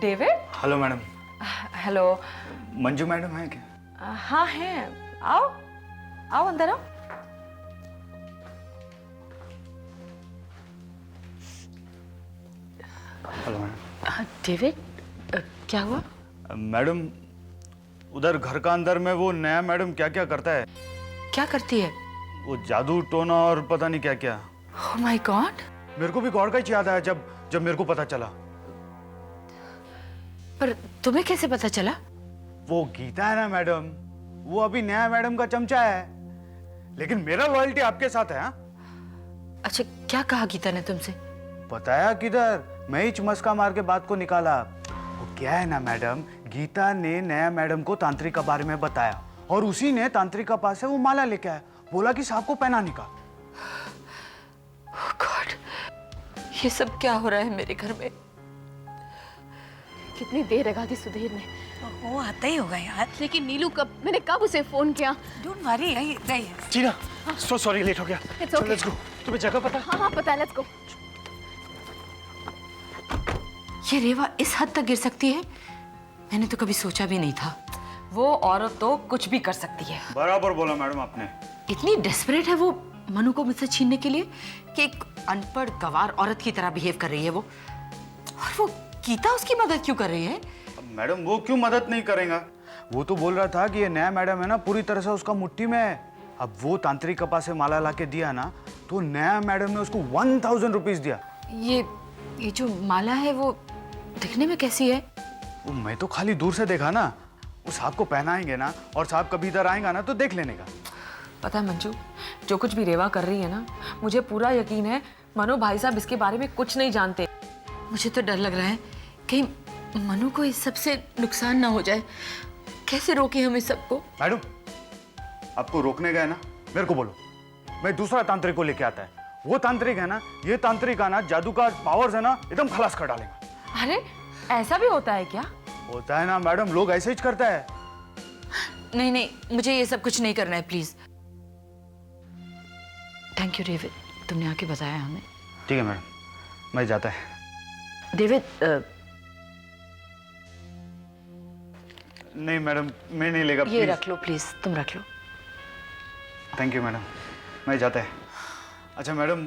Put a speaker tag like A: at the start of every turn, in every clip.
A: David?
B: Hello madam.
A: Hello.
B: Manju madam है क्या?
A: हाँ हैं, आओ आओ अंदर आओ।
B: Hello madam.
A: डेविड क्या हुआ?
B: मैडम उधर घर का अंदर में वो नया मैडम क्या क्या करता है।
A: क्या करती है?
B: वो जादू टोना और पता नहीं क्या क्या।
A: Oh my God.
B: मेरे को भी गॉड का ही याद आया जब जब मेरे को पता चला।
A: पर तुम्हें कैसे पता चला?
B: वो गीता है ना मैडम, वो अभी नया मैडम का चमचा है, लेकिन मेरा लॉयल्टी आपके साथ है। हाँ?
A: अच्छा, क्या कहा गीता ने तुमसे?
B: बताया किधर, मैं ही चमस्का मार के बात को निकाला। वो क्या है ना मैडम, गीता ने नया मैडम को तांत्रिक के बारे में बताया और उसी ने तांत्रिक के पास से वो माला लेके आया, बोला कि साहब को पहनाने का।
A: ओह गॉड, ये सब क्या हो रहा है मेरे घर में?
C: कितनी देर लगा दी सुधीर ने।
D: वो आता ही होगा यार।
C: लेकिन नीलू मैंने कब उसे फोन किया?
D: डोंट वरी, गई।
E: जीना, सो सॉरी, लेट हो गया।
C: It's okay.
E: Let's go. तुम्हें जगह पता?
C: हाँ पता है, लेट्स गो।
A: ये रेवा इस हद तक गिर सकती है? मैंने तो कभी सोचा भी नहीं था। वो औरत तो कुछ भी कर सकती है।
B: बराबर बोला मैडम आपने।
A: इतनी डेस्परेट है वो मनु को मुझसे छीनने के लिए कि एक अनपढ़ गंवार औरत की तरह बिहेव कर रही है वो। और वो गीता उसकी मदद क्यों कर रही है?
B: मैडम वो क्यों मदद नहीं करेगा? वो तो बोल रहा था कि ये नया मैडम है ना पूरी तरह से उसका मुट्ठी में है। अब वो तांत्रिक के पास से माला लाके दिया ना, तो नया मैडम ने उसको 1000 रुपीज दिया।
A: ये जो माला है वो दिखने में कैसी है?
B: वो मैं तो खाली दूर से देखा ना। वो साहब को पहनाएंगे ना और साहब कभी इधर आएगा ना तो देख लेने का।
F: पता है मंजू, जो कुछ भी रेवा कर रही है ना, मुझे पूरा यकीन है मनु भाई साहब इसके बारे में कुछ नहीं जानते।
A: मुझे तो डर लग रहा है कहीं मनु को इस सब से नुकसान ना हो जाए। कैसे रोके हम इस सबको?
B: मैडम आपको रोकने गए ना, मेरे को बोलो, मैं दूसरा तांत्रिक को लेके आता है। वो तांत्रिक है ना, ये तांत्रिक है ना, जादू का पावर्स है ना, एकदम खलास कर डालेगा।
F: अरे ऐसा भी होता है क्या?
B: होता है ना मैडम, लोग ऐसे ही करता है।
A: नहीं, मुझे ये सब कुछ नहीं करना है, प्लीज। थैंक यू डेविड, तुमने आके बताया हमें।
B: ठीक है मैडम, मैं जाता है।
A: डेविड
B: नहीं मैडम, मैं नहीं लेगा।
A: ये रख लो प्लीज, तुम रख लो।
B: थैंक यू मैडम, मैं जाता है। अच्छा मैडम,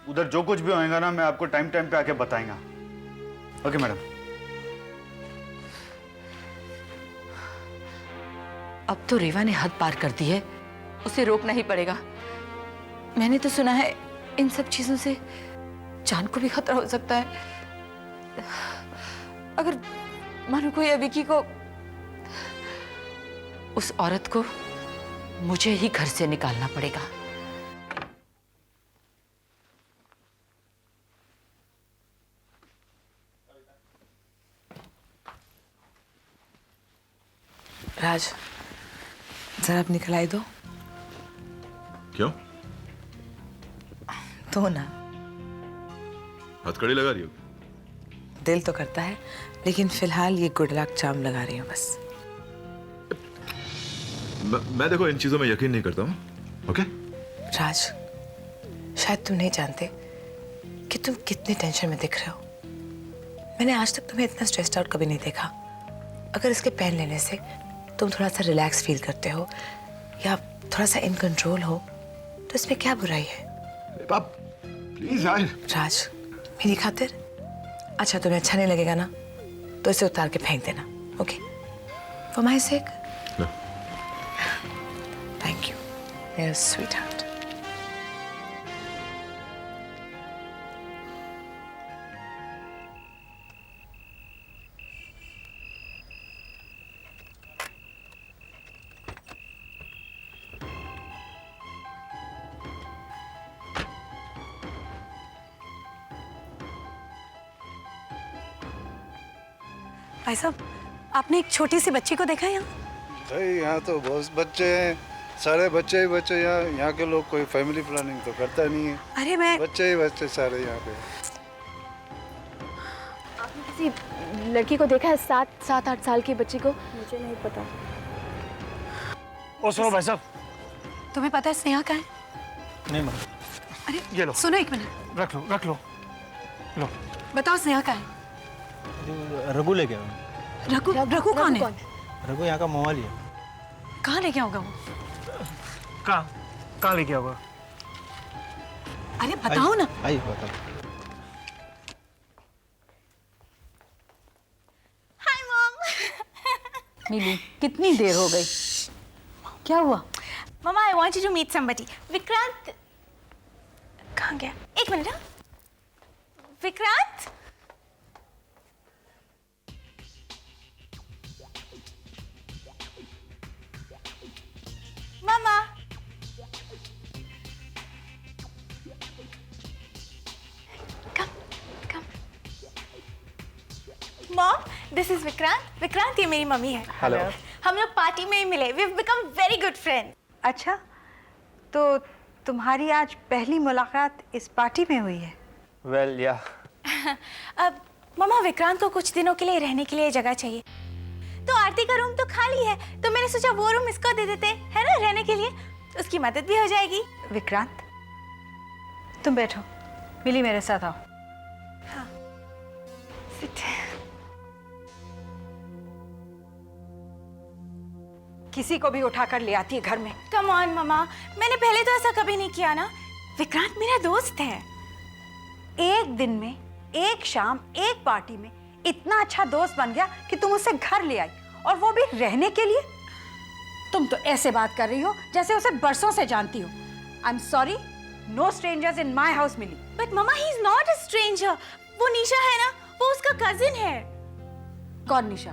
B: उधर जो कुछ भी होएगा ना, मैं आपको टाइम टाइम पे आके बताएंगा। Okay madam.
A: अब तो रेवा ने हद पार कर दी है, उसे रोकना ही पड़ेगा। मैंने तो सुना है इन सब चीजों से जान को भी खतरा हो सकता है। अगर मनु को या विकी को, उस औरत को मुझे ही घर से निकालना पड़ेगा।
D: राज, जरा अपनी कलाई दो।
G: क्यों?
D: तो ना,
G: हथकड़ी लगा रही हो?
D: दिल तो करता है, लेकिन फिलहाल ये गुड लक चार्म लगा रही हूँ बस।
G: मैं देखो इन चीजों में यकीन नहीं करता हूँ। ओके
D: राज, शायद तुम नहीं जानते कि तुम कितनी टेंशन में दिख रहे हो। मैंने आज तक तुम्हें इतना स्ट्रेस्ड आउट कभी नहीं देखा। अगर इसके पेन लेने से तुम थोड़ा सा रिलैक्स फील करते हो या थोड़ा सा इन कंट्रोल हो, तो इसमें क्या बुराई है?
G: पाप प्लीज यार।
D: राज, मेरी खातिर? अच्छा, तुम्हें अच्छा नहीं लगेगा ना, तो इसे उतार के फेंक देना। Okay, for my sec. Thank you मेरा स्वीट हार्ट।
H: भाई साहब, आपने एक छोटी सी बच्ची को देखा यहाँ?
I: भाई यहाँ तो बहुत बच्चे हैं, सारे बच्चे ही बच्चे। यहाँ के लोग कोई फैमिली प्लानिंग तो करता नहीं है।
H: अरे मैं
I: बच्चे ही बच्चे सारे यहाँ पे।
C: आपने किसी लड़की को देखा है? 7-8 साल की बच्ची को? मुझे नहीं पता।
E: ओ सुनो भाई साहब।
H: तुम्हें पता है स्नेहा कहाँ है?
E: नहीं मैम।
H: अरे
E: ये लो,
H: सुनो एक मिनट।
E: रख लो लो।
H: बताओ स्नेहा कहाँ है?
E: रघु लेके आओ।
H: रघु रघु कौन है?
E: रघु यहाँ का मोहाली है।
H: कहाँ लेके आओगे वो?
E: कहाँ लेके आओगा?
H: अरे बताओ ना।
E: आइए बताओ।
H: Hi mom. मिली, कितनी देर हो गई? क्या हुआ?
C: Mama I want you to meet somebody. Vikrant कहाँ गया? एक मिनट। Vikrant mama come mom this is Vikrant. Vikrant ये मेरी मम्मी है।
E: हेलो।
C: हम लोग पार्टी में ही मिले। We have become very good friend.
H: अच्छा, तो तुम्हारी आज पहली मुलाकात इस पार्टी में हुई है?
E: वेल या।
C: अब मम्मा विक्रांत को कुछ दिनों के लिए रहने के लिए जगह चाहिए, तो आरती का रूम तो खाली है, तो मैंने सोचा वो रूम इसको दे देते है ना रहने के लिए, उसकी मदद भी हो जाएगी।
H: विक्रांत, तुम बैठो, मिली मेरे साथ आओ।
C: हाँ सिट।
H: किसी को भी उठाकर ले आती है घर में।
C: कम ऑन मम्मा, मैंने पहले तो ऐसा कभी नहीं किया ना। विक्रांत मेरा दोस्त है।
H: एक दिन में, एक शाम, एक पार्टी में इतना अच्छा दोस्त बन गया कि तुम उसे घर ले आई, और वो भी रहने के लिए। तुम तो ऐसे बात कर रही हो जैसे उसे बरसों से जानती हो। I am sorry, no strangers in my house Mili.
C: But mamma he is not a stranger. वो निशा है ना, वो उसका कजिन है।
H: कौन निशा?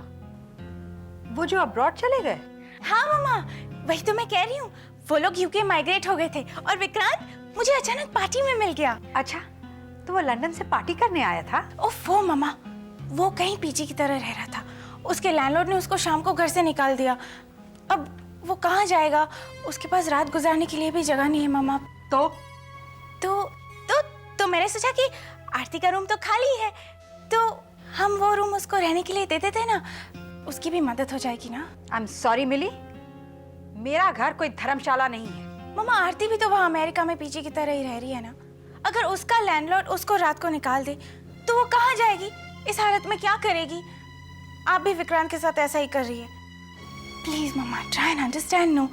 H: वो जो अब्रॉड चले गए?
C: हाँ मम्मा, वही तो मैं कह रही हूँ। वो लोग यूके माइग्रेट हो गए थे और विक्रांत मुझे अचानक पार्टी में मिल गया।
H: अच्छा, तो वो लंदन से पार्टी करने आया था?
C: ओफो मम्मा, वो कहीं पीजी की तरह रह रहा था। उसके लैंडलॉर्ड ने उसको शाम को घर से निकाल दिया। अब वो कहाँ जाएगा? उसके पास रात गुजारने के लिए भी जगह नहीं है मम्मा।
H: तो
C: मैंने सोचा कि आरती का रूम तो खाली है, तो हम वो रूम उसको रहने के लिए दे देते ना, उसकी भी मदद हो जाएगी ना।
H: आई एम सॉरी मिली, मेरा घर कोई धर्मशाला नहीं है।
C: मम्मा आरती भी तो वहाँ अमेरिका में पीजी की तरह ही रह रही है ना। अगर उसका लैंडलॉर्ड उसको रात को निकाल दे तो वो कहाँ जाएगी? इस हालत में क्या करेगी? आप भी विक्रांत के साथ ऐसा ही कर रही है। Please mamma try and understand. No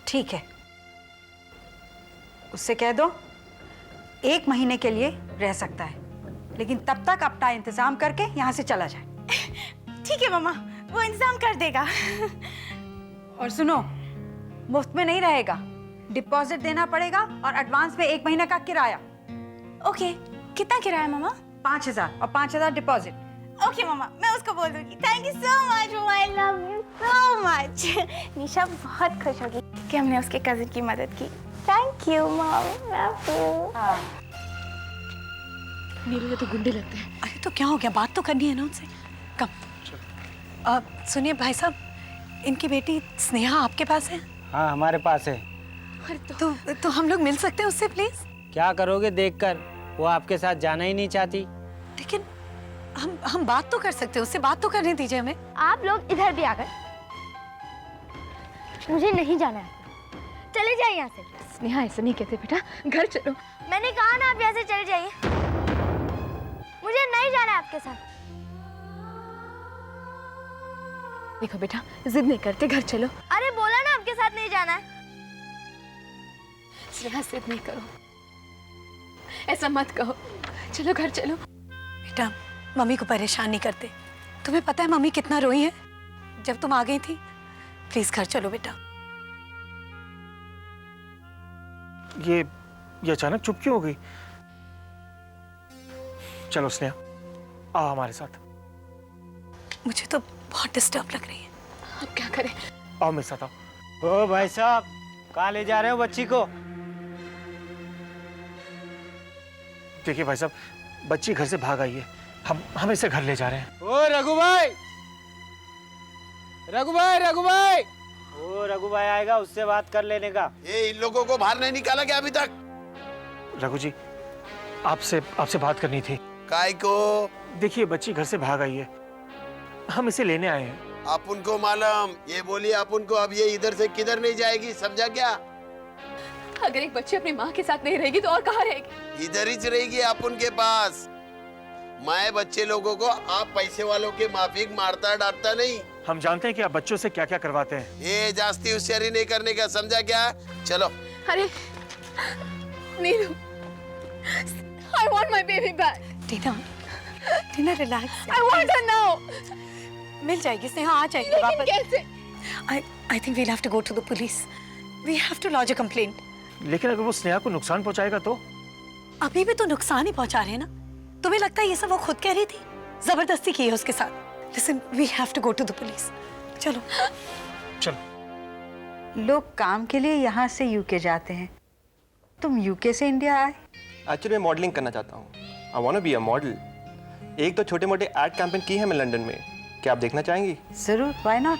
H: ठीक है, उससे कह दो 1 महीने के लिए रह सकता है, लेकिन तब तक अपना इंतजाम करके यहाँ से चला जाए।
C: ठीक है मम्मा, वो इंतजाम कर देगा।
H: और सुनो, मुफ्त में नहीं रहेगा, डिपॉजिट देना पड़ेगा, और एडवांस में 1 महीने का किराया।
C: ओके, कितना किराया मम्मा?
H: 5000 और 5000 डिपॉजिट।
C: ओके मम्मा, मैं उसको बोल दूंगी। थैंक यू सो मच मम्मा, I love you so much. Nisha बहुत खुश होगी कि हमने उसके कजिन की मदद की। Thank you mom, love you.
A: मेरे लिए तो गुंडे लगते हैं।
H: अरे तो क्या हो गया, बात तो करनी है ना उनसे। कम। सुनिए भाई साहब, इनकी बेटी स्नेहा आपके पास है?
J: हाँ हमारे पास है।
H: अरे तो हम लोग मिल सकते हैं उससे प्लीज?
J: क्या करोगे देखकर, वो आपके साथ जाना ही नहीं चाहती।
H: लेकिन हम बात तो कर सकते हैं, उससे बात तो करने दीजिए हमें।
K: आप लोग इधर भी आ गए। मुझे नहीं जाना है, चले जाइए यहाँ से।
C: स्नेहा ऐसा नहीं कहते बेटा, घर चलो।
K: मैंने कहा ना आप यहाँ से चले जाइए, मुझे नहीं जाना है आपके साथ।
C: देखो बेटा, जिद नहीं करते, घर चलो।
K: अरे बोला ना आपके साथ नहीं जाना है।
C: स्नेहा जिद नहीं करो, ऐसा मत कहो, चलो घर चलो।
H: बेटा, मम्मी को परेशान नहीं करते। तुम्हें पता है मम्मी कितना रोई है जब तुम आ गई थी। प्लीज घर चलो बेटा।
E: ये अचानक चुप क्यों हो गई? चलो स्नेहा, आओ हमारे साथ।
H: मुझे तो बहुत डिस्टर्ब लग रही है।
C: अब क्या करें?
E: आओ मेरे साथ आओ।
J: ओ भाई साहब, कहाँ ले जा रहे हो बच्ची को?
E: देखिए भाई साहब, बच्ची घर से भाग आई है, हम इसे घर ले जा रहे हैं।
J: ओ रघु भाई, रघु भाई, रघु भाई। ओ रघु भाई आएगा, उससे बात कर लेने का।
I: ये इन लोगों को बाहर नहीं निकाला क्या अभी तक?
E: रघु जी, आपसे बात करनी थी।
I: काय को?
E: देखिए बच्ची घर से भाग आई है, हम इसे लेने आए हैं।
I: आप उनको मालूम, ये बोलिए आप उनको, अब ये इधर से किधर नहीं जाएगी, समझा क्या?
C: अगर एक बच्ची अपनी माँ के साथ नहीं रहेगी तो और कहाँ रहेगी?
I: इधर ही रहेगी आप उनके पास।
L: मैं बच्चे लोगों को आप पैसे वालों के माफिक मारता डांटता नहीं।
E: हम जानते हैं कि आप बच्चों से क्या क्या करवाते हैं।
L: ये जास्ती होशियारी नहीं करने का, समझा क्या? चलो।
C: अरे Neeru, I want my baby back.
H: Tina relax.
C: I want her now.
H: मिल जाएगी स्नेहा, आ जाएगी वापस।
C: कैसे?
H: I think we'll have to go to the police. We have to lodge a complaint.
E: लेकिन अगर वो स्नेहा को नुकसान पहुंचाएगा तो?
H: अभी भी तो नुकसान ही पहुंचा रहे हैं ना। तुम्हें लगता है ये सब वो खुद कह रही थी? जबरदस्ती की है उसके साथ। Listen, we have to go to the police. चलो।
E: चलो।
H: लोग काम के लिए यहाँ से यूके जाते हैं, तुम यूके से इंडिया आए?
M: एक्चुअली मैं मॉडलिंग करना चाहता हूँ। I want to be a model. एक तो छोटे मोटे एड कैंपेन की है मैं लंदन में, क्या आप देखना चाहेंगी?
H: जरूर, व्हाई नॉट।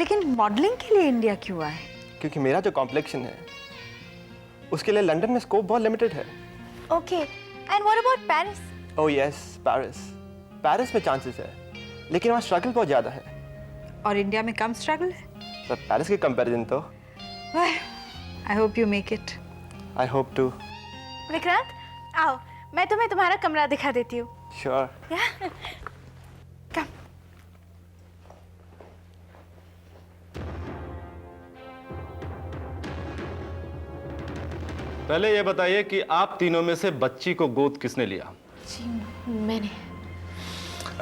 H: लेकिन मॉडलिंग के लिए इंडिया क्यों आए?
M: क्योंकि मेरा जो कॉम्प्लेक्शन है उसके लिए लंदन में स्कोप बहुत लिमिटेड है।
K: Okay, and what about Paris?
M: Oh yes, Paris. Paris में चांसेस है, लेकिन वहाँ स्ट्रगल बहुत ज़्यादा है।
H: और इंडिया में कम स्ट्रगल है?
M: पर पेरिस के कंपैरिजन तो।
H: I hope you make it.
M: I hope too.
C: Vikrant, आओ, मैं तुम्हें तुम्हारा कमरा दिखा देती हूँ।
M: श्योर।
C: कम।
N: पहले ये बताइए कि आप तीनों में से बच्ची को गोद किसने लिया?
F: जी मैंने।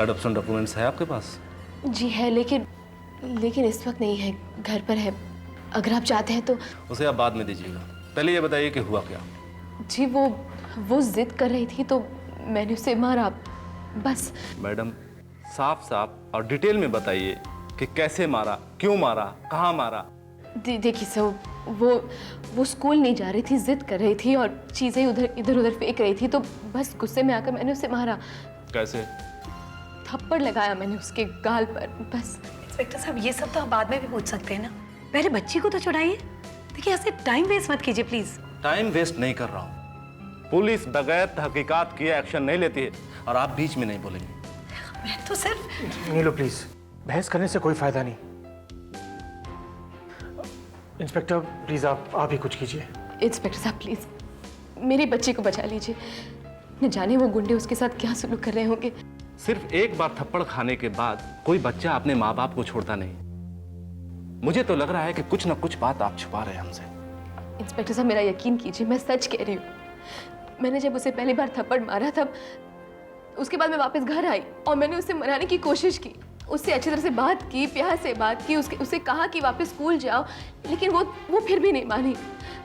N: एडॉप्शन डॉक्यूमेंट्स है आपके पास?
F: जी है, लेकिन इस वक्त नहीं है, घर पर है। अगर आप चाहते हैं तो।
N: उसे आप बाद में दीजिएगा, पहले ये बताइए कि हुआ क्या?
F: जी वो जिद कर रही थी तो मैंने उसे मारा, बस।
N: मैडम, साफ साफ और डिटेल में बताइए कि कैसे मारा, क्यों मारा, कहाँ मारा?
F: देखिए सर, वो स्कूल नहीं जा रही थी, जिद कर रही थी और चीज़ें इधर उधर फेंक रही थी, तो बस गुस्से में आकर मैंने उसे मारा।
N: कैसे?
F: थप्पड़ लगाया मैंने उसके गाल पर, बस।
H: इंस्पेक्टर साहब, ये सब तो आप बाद में भी पूछ सकते हैं ना, पहले बच्ची को तो छुड़ाइए। देखिए, ऐसे टाइम वेस्ट मत कीजिए प्लीज।
N: टाइम वेस्ट नहीं कर रहा हूँ। पुलिस बगैर तहकीकात किए एक्शन नहीं लेती है और आप बीच में नहीं बोलेंगे।
H: मैं तो सिर्फ।
E: नीलू प्लीज, बहस करने से कोई फायदा नहीं। इंस्पेक्टर प्लीज आप ही कुछ कीजिए।
F: इंस्पेक्टर साहब प्लीज मेरी बच्ची को बचा लीजिए, न जाने वो गुंडे उसके साथ क्या सुलूक कर रहे होंगे।
N: सिर्फ एक बार थप्पड़ खाने के बाद कोई बच्चा अपने माँ बाप को छोड़ता नहीं। मुझे तो लग रहा है कि कुछ ना कुछ बात आप छुपा रहे हैं हमसे।
F: इंस्पेक्टर साहब मेरा यकीन कीजिए, मैं सच कह रही हूँ। मैंने जब उसे पहली बार थप्पड़ मारा तब उसके बाद मैं वापस घर आई और मैंने उसे मनाने की कोशिश की, उससे अच्छी तरह से बात की, प्यार से बात की, उसे कहा कि वापस स्कूल जाओ, लेकिन वो फिर भी नहीं मानी।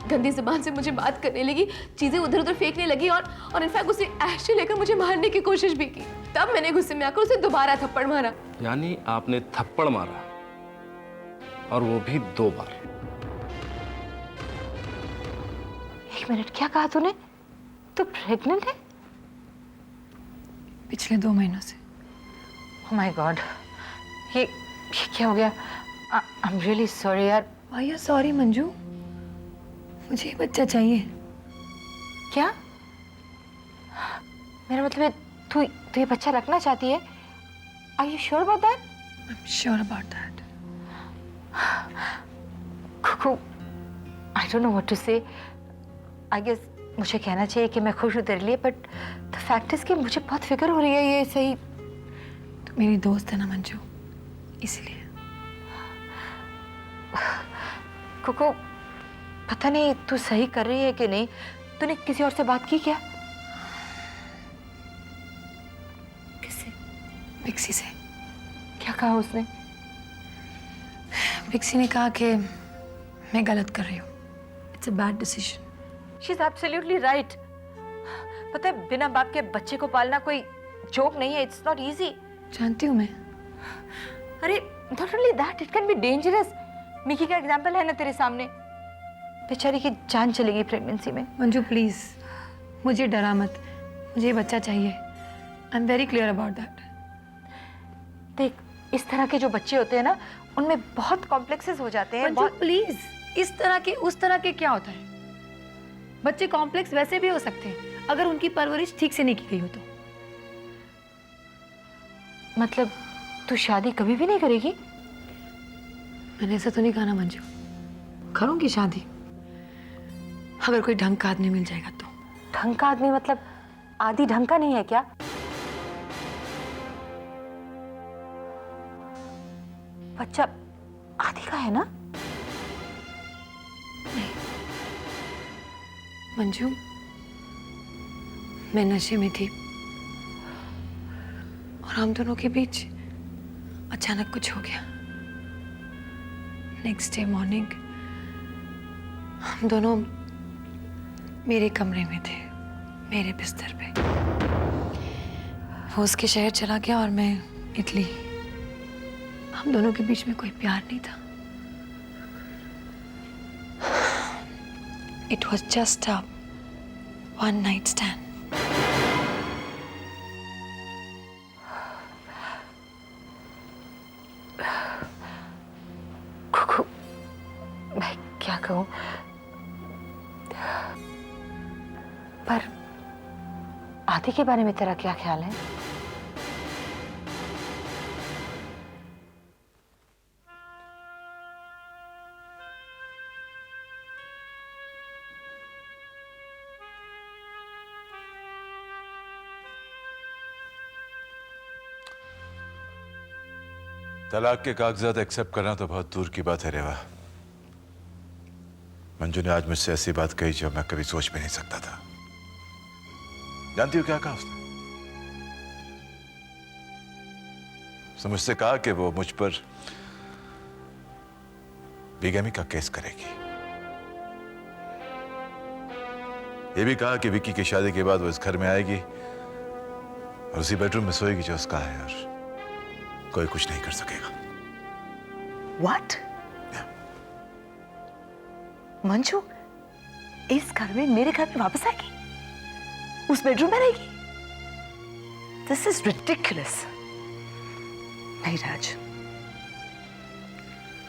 F: गंदी जुबान से मुझे बात करने लगी, चीज़ें उधर उधर फेंकने लगी और इनफैक्ट उसे एक्शन लेकर मुझे मारने की कोशिश भी की। तब मैंने गुस्से में आकर उसे दोबारा थप्पड़ मारा।
N: यानी आपने थप्पड़ मारा और वो भी 2 बार।
A: 1 मिनट, क्या कहा तूने? तू प्रेग्नेंट है?
D: पिछले 2 महीनों से।
A: Oh my God, ये क्या हो गया? I'm really sorry यार।
D: Why you sorry Manju? मुझे बच्चा चाहिए।
A: क्या? मेरा मतलब है तू ये बच्चा रखना चाहती है? Are you sure about that?
D: I'm sure about that.
A: Kuku, I don't know what to say. I guess मुझे कहना चाहिए कि मैं खुश हूँ तेरे लिए, बट the fact is कि मुझे बहुत फिक्र हो रही है। ये सही
D: तो मेरी दोस्त है ना मंजू, इसलिए।
A: कुकू, पता नहीं तू सही कर रही है कि नहीं। तूने किसी और से बात की क्या?
D: किससे? बिक्सी से।
A: क्या कहा उसने?
D: बिक्सी ने कहा कि मैं गलत कर रही हूँ। It's a bad decision.
A: She is absolutely right. पता है, बिना बाप के बच्चे को पालना कोई जोक नहीं है। It's not easy.
D: जानती हूँ मैं।
A: अरे not only that, it can be dangerous. Mickey का एग्जाम्पल है ना तेरे सामने, बेचारी की जान चलेगी प्रेगनेंसी में।
D: मंजू प्लीज मुझे डरा मत, मुझे बच्चा चाहिए। I am very clear about that.
A: देख, इस तरह के जो बच्चे होते हैं ना, उनमें बहुत कॉम्प्लेक्सेस हो जाते हैं।
D: मंजू प्लीज, इस तरह के उस तरह के क्या होता है? बच्चे कॉम्प्लेक्स वैसे भी हो सकते हैं अगर उनकी परवरिश ठीक से नहीं की गई हो तो।
A: मतलब तू शादी कभी भी नहीं करेगी?
D: मैंने ऐसा तो नहीं कहा ना मंजू, करूंगी शादी अगर कोई ढंग का आदमी मिल जाएगा तो।
A: ढंग का आदमी मतलब
H: आदि ढंग का नहीं है क्या? बच्चा आदि का है ना?
D: मंजू, मैं नशे में थी और हम दोनों के बीच अचानक कुछ हो गया। नेक्स्ट डे मॉर्निंग हम दोनों मेरे कमरे में थे, मेरे बिस्तर पे। वो उसके शहर चला गया और मैं इटली। हम दोनों के बीच में कोई प्यार नहीं था। It was just a one night stand.
H: Kuku, मैं क्या कहूँ? पर आदि के बारे में तेरा क्या ख्याल है?
G: तलाक के कागजात एक्सेप्ट करना तो बहुत दूर की बात है रेवा। मंजू ने आज मुझसे ऐसी बात कही जो मैं कभी सोच भी नहीं सकता था। जानती हो क्या कहा उसने? उसने मुझसे कहा कि वो मुझ पर बेगमी का केस करेगी। ये भी कहा कि विक्की की शादी के बाद वो इस घर में आएगी और उसी बेडरूम में सोएगी जो उसका है, और कोई कुछ नहीं कर सकेगा।
H: What? मंजू इस घर में, मेरे घर में वापस आएगी? उस बेडरूम में रहेगी? This is ridiculous. नहीं राज,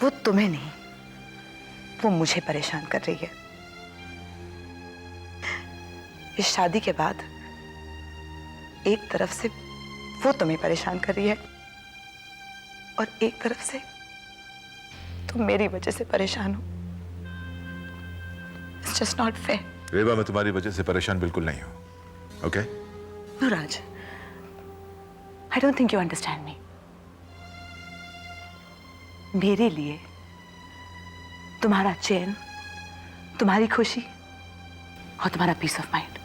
H: वो तुम्हें नहीं, वो मुझे परेशान कर रही है। इस शादी के बाद एक तरफ से वो तुम्हें परेशान कर रही है और एक तरफ से तुम मेरी वजह से परेशान हो। It's just not fair.
G: रेवा, मैं तुम्हारी वजह से परेशान बिल्कुल नहीं हूं, okay?
H: No, Raj. I don't think you understand me. मेरे लिए तुम्हारा चैन, तुम्हारी खुशी और तुम्हारा पीस ऑफ माइंड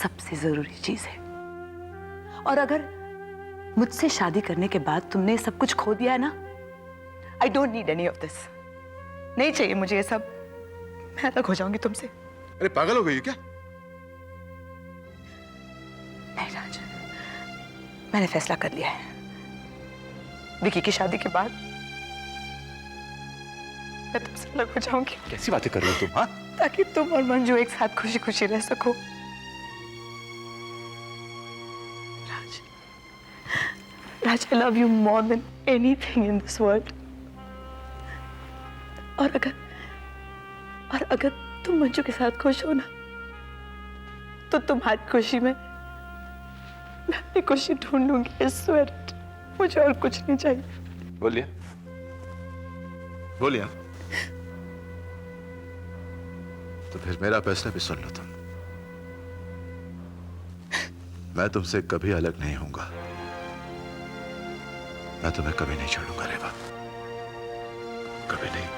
H: सबसे जरूरी चीज है। और अगर मुझसे शादी करने के बाद तुमने सब कुछ खो दिया है ना, I don't need any of this. नहीं चाहिए मुझे ये सब। मैं अलग हो जाऊंगी तुमसे।
G: अरे पागल हो गई क्या?
H: नहीं राज, मैंने फैसला कर लिया है। विकी की शादी के बाद मैं तुमसे अलग हो जाऊंगी।
G: कैसी बातें कर रही हो तुम? हाँ,
H: ताकि तुम और मंजू एक साथ खुशी खुशी रह सको। राज, I love you more than anything in this world. और अगर तुम मंजू के साथ खुश हो ना, तो तुम्हारी खुशी में मैं अपनी खुशी ढूंढ लूंगी। I swear it. मुझे और कुछ नहीं चाहिए।
G: बोलिए, बोलिए। तो फिर मेरा फैसला भी सुन लो तुम। मैं तुमसे कभी अलग नहीं होऊंगा। मैं तुम्हें कभी नहीं छोड़ूंगा रेवा, कभी नहीं।